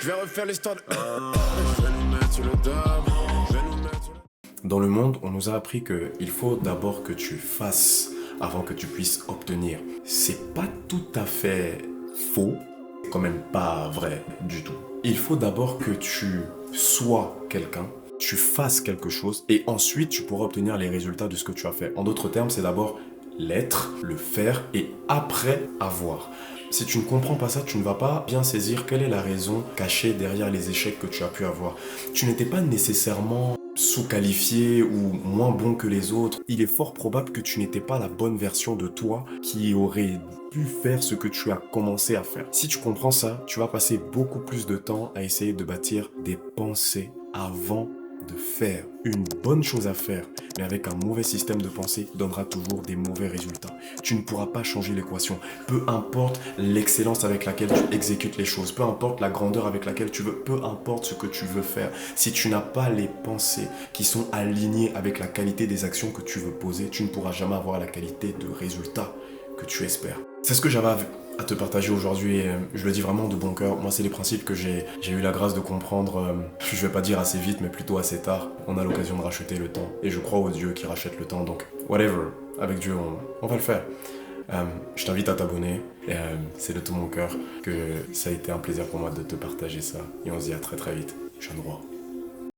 vais refaire l'histoire de... Je vais nous mettre sur le dab. Je vais nous mettre sur le... Dans le monde, on nous a appris qu'il faut d'abord que tu fasses avant que tu puisses obtenir. C'est pas tout à fait faux, quand même pas vrai du tout. Il faut d'abord que tu sois quelqu'un, tu fasses quelque chose et ensuite tu pourras obtenir les résultats de ce que tu as fait. En d'autres termes, c'est d'abord l'être, le faire et après avoir. Si tu ne comprends pas ça, tu ne vas pas bien saisir quelle est la raison cachée derrière les échecs que tu as pu avoir. Tu n'étais pas nécessairement sous-qualifié ou moins bon que les autres. Il est fort probable que tu n'étais pas la bonne version de toi qui aurait pu faire ce que tu as commencé à faire. Si tu comprends ça, tu vas passer beaucoup plus de temps à essayer de bâtir des pensées avant de faire. Une bonne chose à faire, mais avec un mauvais système de pensée, donnera toujours des mauvais résultats. Tu ne pourras pas changer l'équation. Peu importe l'excellence avec laquelle tu exécutes les choses, peu importe la grandeur avec laquelle tu veux, peu importe ce que tu veux faire, si tu n'as pas les pensées qui sont alignées avec la qualité des actions que tu veux poser, tu ne pourras jamais avoir la qualité de résultat que tu espères. C'est ce que j'avais à te partager aujourd'hui et je le dis vraiment de bon cœur. Moi, c'est les principes que j'ai eu la grâce de comprendre, je vais pas dire assez vite, mais plutôt assez tard. On a l'occasion de racheter le temps et je crois au Dieu qui rachète le temps, donc whatever, avec Dieu, on va le faire. Je t'invite à t'abonner et c'est de tout mon cœur que ça a été un plaisir pour moi de te partager ça et on se dit à très très vite. Jeune roi.